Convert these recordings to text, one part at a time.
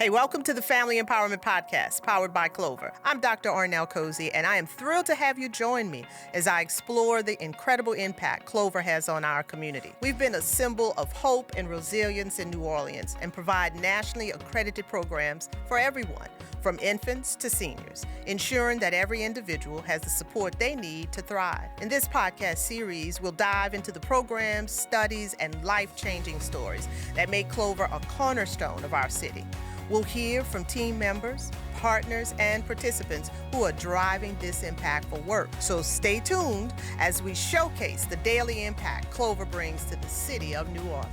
Hey, welcome to the Family Empowerment Podcast, powered by Clover. I'm Dr. Arnel Cosey, and I am thrilled to have you join me as I explore the incredible impact Clover has on our community. We've been a symbol of hope and resilience in New Orleans and provide nationally accredited programs for everyone, from infants to seniors, ensuring that every individual has the support they need to thrive. In this podcast series, we'll dive into the programs, studies, and life-changing stories that make Clover a cornerstone of our city. We'll hear from team members, partners, and participants who are driving this impactful work. So stay tuned as we showcase the daily impact Clover brings to the city of New Orleans.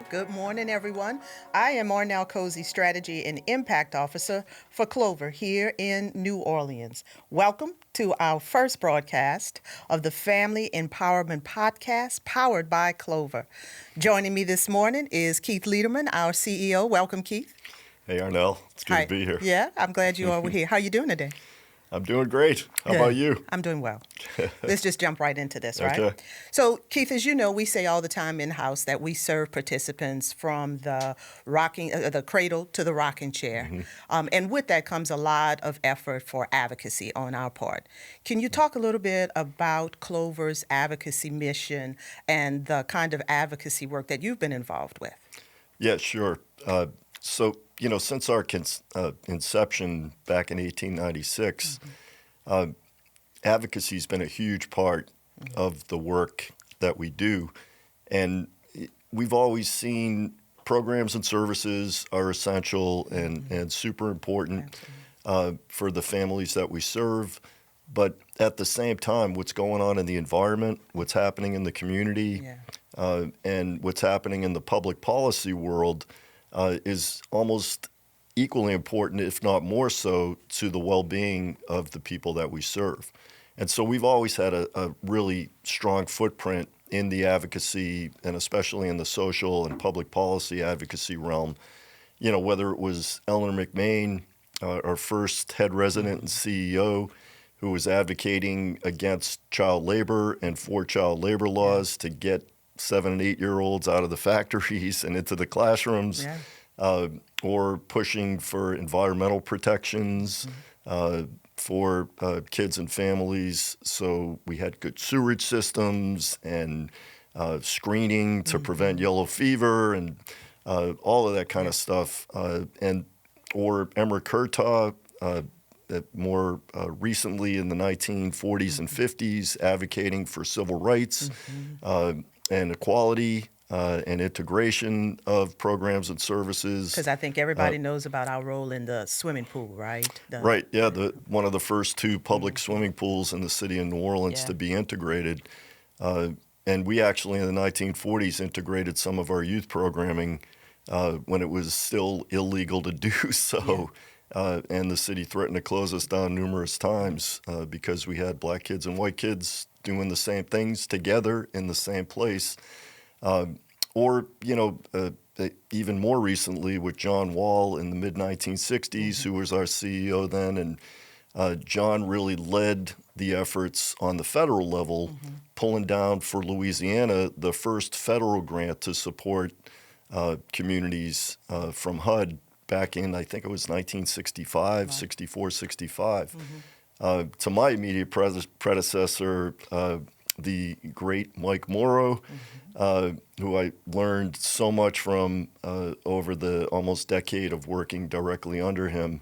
Good morning, everyone. I am Arnel Cosey, Strategy and Impact Officer for Clover here in New Orleans. Welcome to our first broadcast of the Family Empowerment Podcast, powered by Clover. Joining me this morning is Keith Liederman, our CEO. Welcome, Keith. Hey, Arnel. It's good to be here. Yeah, I'm glad you are here. How are you doing today? I'm doing great. How about you? I'm doing well. Let's just jump right into this, right? Okay. So, Keith, as you know, we say all the time in-house that we serve participants from the cradle to the rocking chair. Mm-hmm. And with that comes a lot of effort for advocacy on our part. Can you talk a little bit about Clover's advocacy mission and the kind of advocacy work that you've been involved with? Yeah, sure. Since our inception back in 1896, advocacy has been a huge part of the work that we do. And we've always seen programs and services are essential and super important for the families that we serve. But at the same time, what's going on in the environment, what's happening in the community, and what's happening in the public policy world is almost equally important, if not more so, to the well-being of the people that we serve. And so we've always had a really strong footprint in the advocacy, and especially in the social and public policy advocacy realm. You know, whether it was Eleanor McMain, our first head resident and CEO, who was advocating against child labor and for child labor laws to get 7 and 8-year-olds out of the factories and into the classrooms, or pushing for environmental protections for kids and families. So we had good sewage systems and screening to prevent yellow fever and all of that kind of stuff. Or Emmer Curtaw, more recently in the 1940s and 50s, advocating for civil rights and equality and integration of programs and services. Because I think everybody knows about our role in the swimming pool, right? Right, yeah, one of the first 2 public swimming pools in the city of New Orleans to be integrated. And we actually, in the 1940s, integrated some of our youth programming when it was still illegal to do so. And the city threatened to close us down numerous times because we had black kids and white kids doing the same things together in the same place. Even more recently with John Wall in the mid-1960s, who was our CEO then. And John really led the efforts on the federal level, pulling down for Louisiana the first federal grant to support communities from HUD back in, I think it was 1965, 64, 65. To my immediate predecessor, the great Mike Morrow, who I learned so much from over the almost decade of working directly under him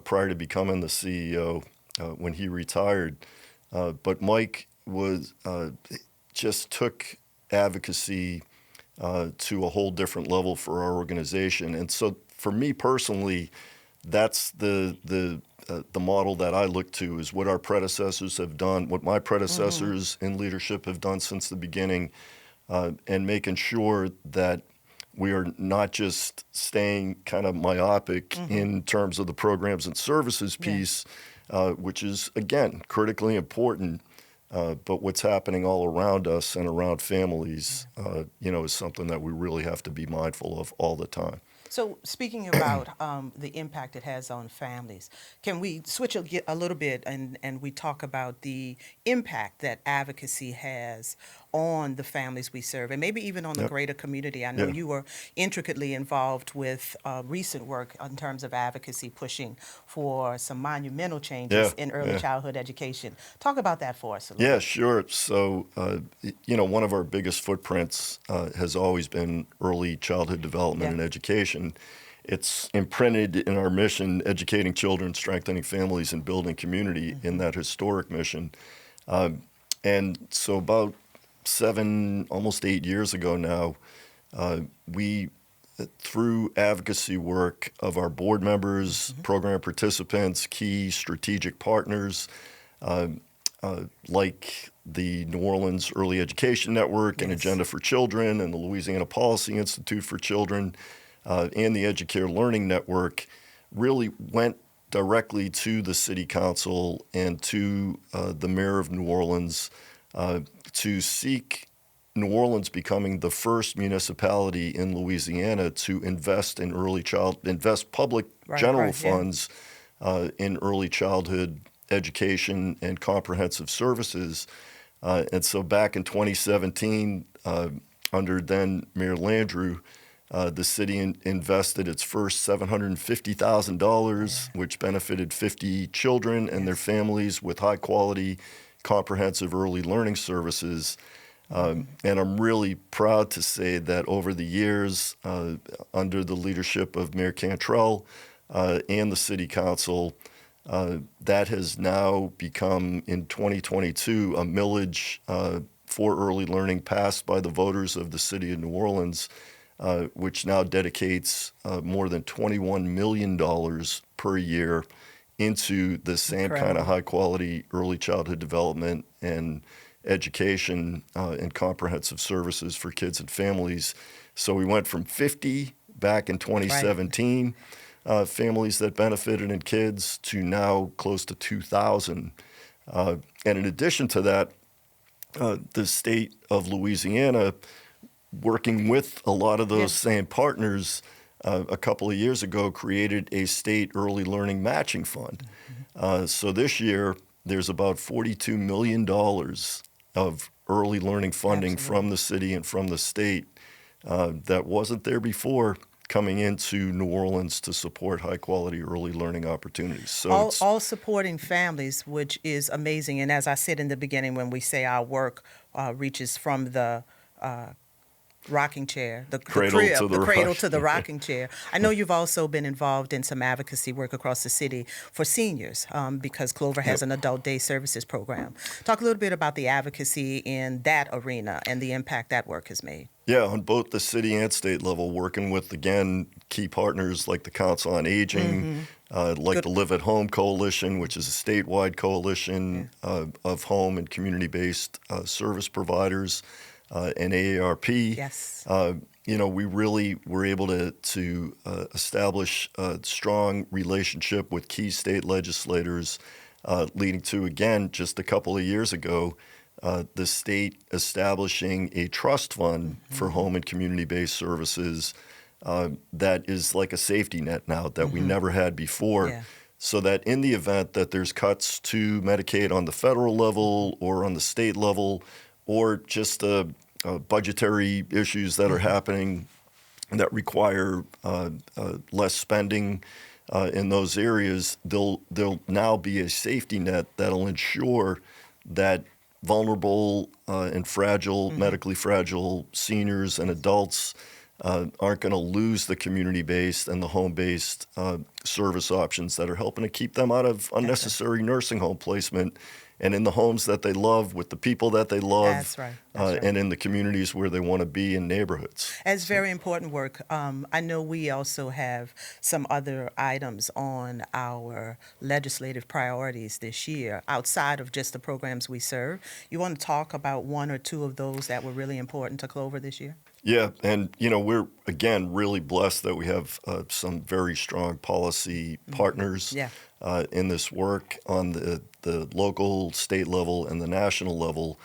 prior to becoming the CEO when he retired. But Mike just took advocacy to a whole different level for our organization. And so for me personally, that's the model that I look to, is what our predecessors have done, what my predecessors in leadership have done since the beginning, and making sure that we are not just staying kind of myopic in terms of the programs and services piece, which is, again, critically important, but what's happening all around us and around families, is something that we really have to be mindful of all the time. So speaking about the impact it has on families, can we switch a little bit and we talk about the impact that advocacy has on the families we serve, and maybe even on the greater community. I know you were intricately involved with recent work in terms of advocacy, pushing for some monumental changes in early childhood education. Talk about that for us a little Yeah, bit. sure. So, one of our biggest footprints has always been early childhood development and education. It's imprinted in our mission, educating children, strengthening families, and building community in that historic mission. And so about 7, almost 8 years ago now, we, through advocacy work of our board members, program participants, key strategic partners, like the New Orleans Early Education Network and Agenda for Children and the Louisiana Policy Institute for Children and the Educare Learning Network, really went directly to the City Council and to the Mayor of New Orleans to seek New Orleans becoming the first municipality in Louisiana to invest in invest public general funds in early childhood education and comprehensive services. And so back in 2017, under then Mayor Landrieu, the city invested its first $750,000, which benefited 50 children and their families with high-quality, comprehensive early learning services. And I'm really proud to say that over the years, under the leadership of Mayor Cantrell and the City Council, that has now become, in 2022, a millage for early learning passed by the voters of the city of New Orleans, which now dedicates more than $21 million per year into the same kind of high-quality early childhood development and education and comprehensive services for kids and families. So we went from 50 back in 2017 families that benefited and kids to now close to 2,000. And in addition to that, the state of Louisiana, working with a lot of those same partners, a couple of years ago created a state early learning matching fund. So this year, there's about $42 million of early learning funding from the city and from the state that wasn't there before, coming into New Orleans to support high-quality early learning opportunities. So all supporting families, which is amazing. And as I said in the beginning, when we say our work reaches from the rocking chair, the cradle to the rocking chair. I know you've also been involved in some advocacy work across the city for seniors because Clover has an adult day services program. Talk a little bit about the advocacy in that arena and the impact that work has made. Yeah, on both the city and state level, working with, again, key partners like the Council on Aging, like the Live at Home Coalition, which is a statewide coalition of home and community-based service providers, and AARP. Yes. We really were able to establish a strong relationship with key state legislators, leading to, again, just a couple of years ago, the state establishing a trust fund for home and community-based services that is like a safety net now that we never had before, so that in the event that there's cuts to Medicaid on the federal level or on the state level, or just budgetary issues that are happening that require less spending in those areas, there'll now be a safety net that'll ensure that vulnerable and fragile, medically fragile seniors and adults aren't going to lose the community-based and the home-based service options that are helping to keep them out of unnecessary nursing home placement and in the homes that they love with the people that they love. That's right. And in the communities where they want to be in neighborhoods. It's very important work. I know we also have some other items on our legislative priorities this year outside of just the programs we serve. You want to talk about one or two of those that were really important to Clover this year? Yeah, and we're, again, really blessed that we have some very strong policy partners in this work on the local, state level, and the national level.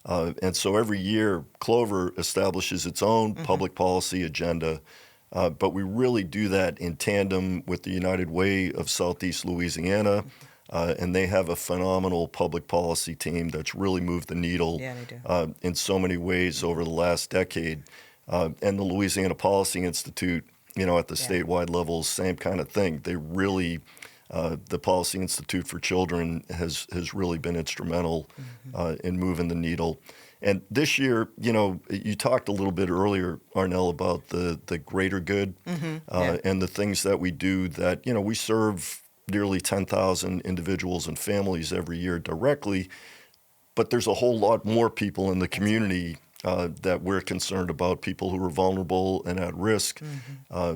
And so every year, Clover establishes its own public policy agenda, but we really do that in tandem with the United Way of Southeast Louisiana, and they have a phenomenal public policy team that's really moved the needle Yeah, they do. in so many ways over the last decade. And the Louisiana Policy Institute, at the statewide level, same kind of thing. They really, the Policy Institute for Children has really been instrumental in moving the needle. And this year, you talked a little bit earlier, Arnel, about the greater good and the things that we do that, we serve nearly 10,000 individuals and families every year directly, but there's a whole lot more people in the community that we're concerned about, people who are vulnerable and at risk,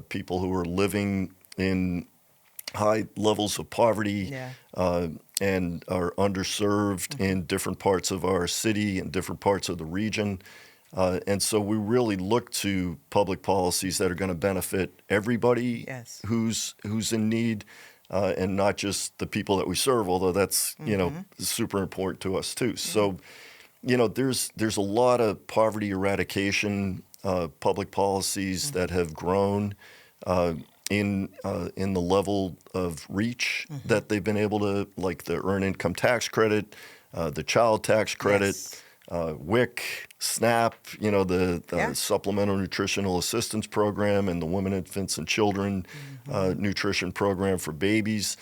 people who are living in high levels of poverty and are underserved in different parts of our city and different parts of the region. And so we really look to public policies that are going to benefit everybody who's in need, and not just the people that we serve, although that's, super important to us too. So, there's a lot of poverty eradication public policies that have grown in the level of reach that they've been able to, like the Earned Income Tax Credit, the Child Tax Credit, WIC, SNAP, the Supplemental Nutritional Assistance Program, and the Women, Infants, and Children Nutrition Program for babies.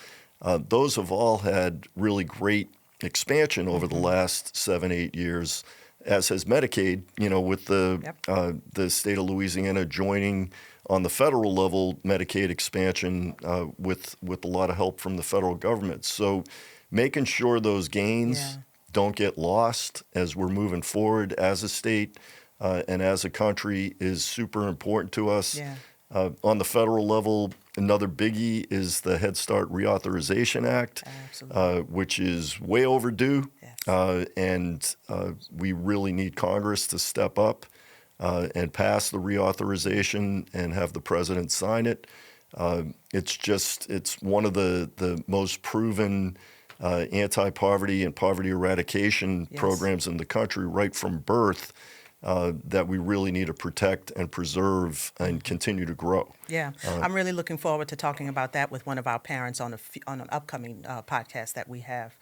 Those have all had really great expansion over the last 7-8 years, as has Medicaid, with the state of Louisiana joining on the federal level Medicaid expansion with a lot of help from the federal government. So making sure those gains don't get lost as we're moving forward as a state and as a country is super important to us. On the federal level, another biggie is the Head Start Reauthorization Act, which is way overdue, and we really need Congress to step up and pass the reauthorization and have the president sign it. It's one of the most proven anti-poverty and poverty eradication programs in the country right from birth. That we really need to protect and preserve and continue to grow. I'm really looking forward to talking about that with one of our parents on an upcoming podcast that we have.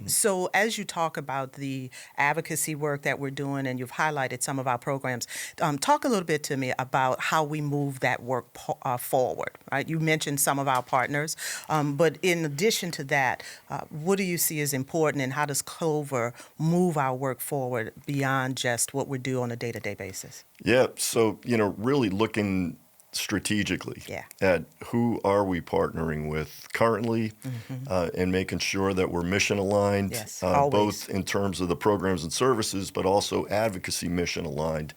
So as you talk about the advocacy work that we're doing, and you've highlighted some of our programs, talk a little bit to me about how we move that work forward. Right? You mentioned some of our partners, but in addition to that, what do you see as important, and how does Clover move our work forward beyond just what we're do on a day-to-day basis? So, really looking strategically at who are we partnering with currently and making sure that we're mission aligned, both in terms of the programs and services, but also advocacy mission aligned.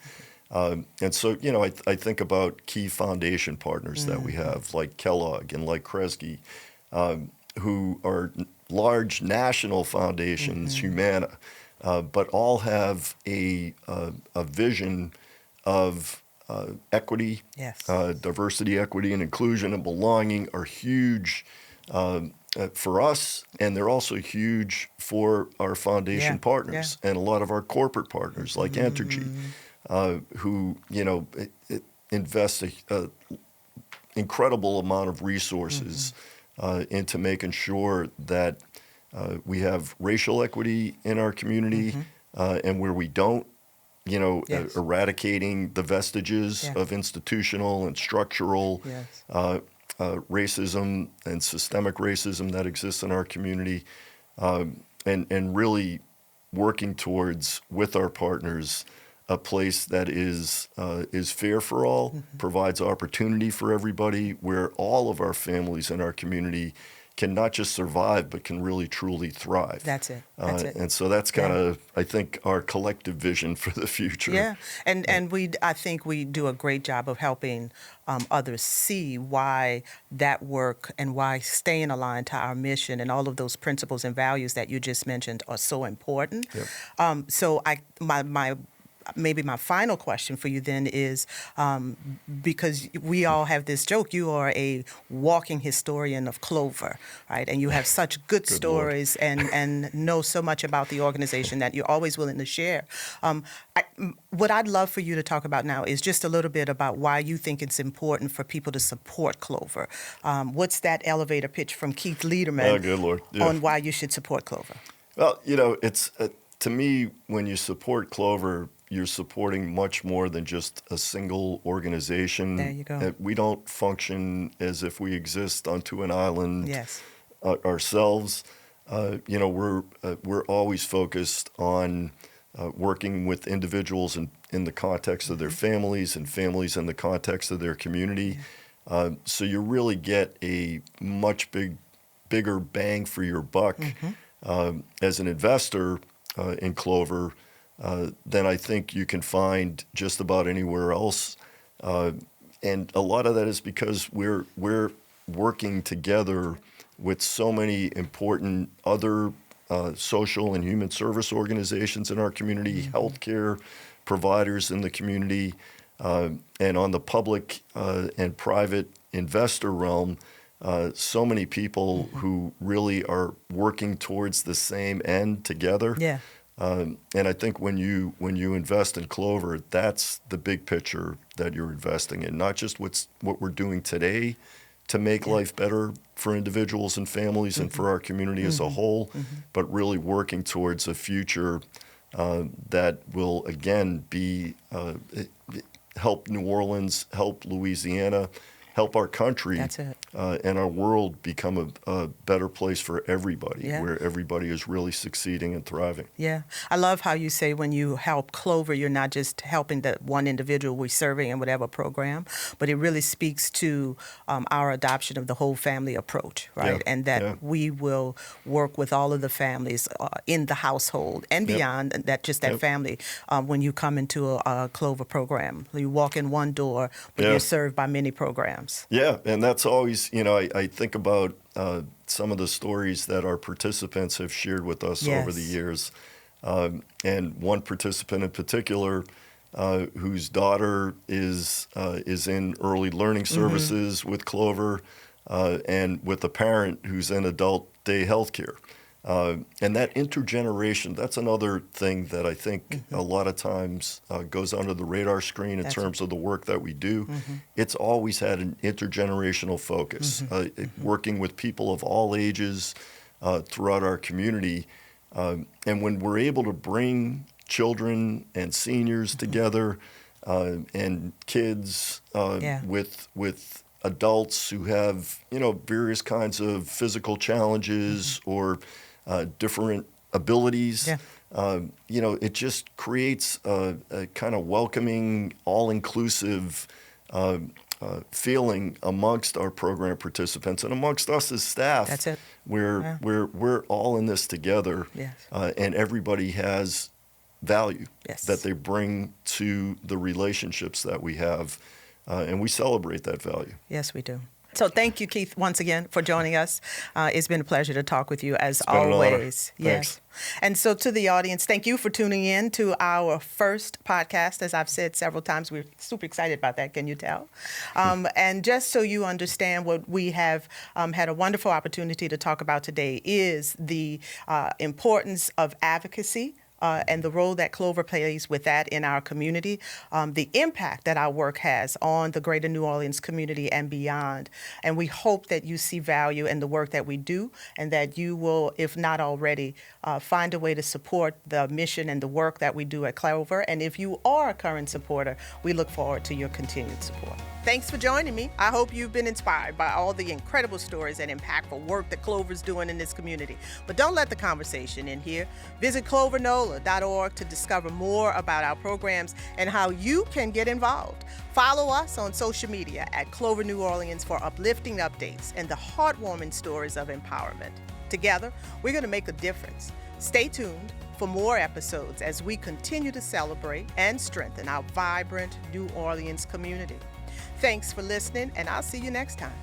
And so, I think about key foundation partners that we have, like Kellogg and like Kresge, who are large national foundations, Humana, but all have a vision of equity, diversity, equity, and inclusion and belonging are huge for us, and they're also huge for our foundation partners and a lot of our corporate partners like Entergy, who invest an incredible amount of resources into making sure that we have racial equity in our community, and where we don't, eradicating the vestiges of institutional and structural racism and systemic racism that exists in our community, and really working towards, with our partners, a place that is fair for all, provides opportunity for everybody, where all of our families in our community can not just survive, but can really truly thrive. That's it. And so that's kind of, I think, our collective vision for the future. And I think we do a great job of helping others see why that work and why staying aligned to our mission and all of those principles and values that you just mentioned are so important. So maybe my final question for you then is, because we all have this joke, you are a walking historian of Clover, right? And you have such good stories and know so much about the organization that you're always willing to share. What I'd love for you to talk about now is just a little bit about why you think it's important for people to support Clover. What's that elevator pitch from Keith Liederman on why you should support Clover? Well, it's to me, when you support Clover, you're supporting much more than just a single organization. There you go. We don't function as if we exist onto an island Yes. Ourselves. We're always focused on working with individuals in the context of their families and families in the context of their community. So you really get a much bigger bang for your buck as an investor in Clover than I think you can find just about anywhere else. And a lot of that is because we're working together with so many important other social and human service organizations in our community, healthcare providers in the community, and on the public and private investor realm, so many people who really are working towards the same end together. Yeah. And I think when you invest in Clover, that's the big picture that you're investing in, not just what we're doing today to make life better for individuals and families and for our community as a whole, but really working towards a future that will, again, be help New Orleans, help Louisiana, help our country. That's it. And our world become a better place for everybody, where everybody is really succeeding and thriving. Yeah. I love how you say when you help Clover, you're not just helping the one individual we're serving in whatever program, but it really speaks to our adoption of the whole family approach, right? Yeah. And that we will work with all of the families in the household and beyond that, just that family. When you come into a Clover program, you walk in one door, but you're served by many programs. Yeah, and that's always, I think about some of the stories that our participants have shared with us over the years. And one participant in particular, whose daughter is in early learning services with Clover, and with a parent who's in adult day healthcare. And that intergeneration, that's another thing that I think a lot of times goes under the radar screen in terms of the work that we do. It's always had an intergenerational focus, working with people of all ages throughout our community. And when we're able to bring children and seniors together and kids with adults who have, various kinds of physical challenges or different abilities. It just creates a kind of welcoming, all-inclusive feeling amongst our program participants and amongst us as staff. That's it. We're all in this together, and everybody has value that they bring to the relationships that we have, and we celebrate that value. Yes, we do. So thank you, Keith, once again for joining us. It's been a pleasure to talk with you as always. Yes. And so to the audience, thank you for tuning in to our first podcast. As I've said several times, we're super excited about that. Can you tell? And just so you understand, what we have had a wonderful opportunity to talk about today is the importance of advocacy. And the role that Clover plays with that in our community, the impact that our work has on the greater New Orleans community and beyond. And we hope that you see value in the work that we do and that you will, if not already, find a way to support the mission and the work that we do at Clover. And if you are a current supporter, we look forward to your continued support. Thanks for joining me. I hope you've been inspired by all the incredible stories and impactful work that Clover's doing in this community. But don't let the conversation end here. Visit CloverNola.org to discover more about our programs and how you can get involved. Follow us on social media at Clover New Orleans for uplifting updates and the heartwarming stories of empowerment. Together, we're going to make a difference. Stay tuned for more episodes as we continue to celebrate and strengthen our vibrant New Orleans community. Thanks for listening, and I'll see you next time.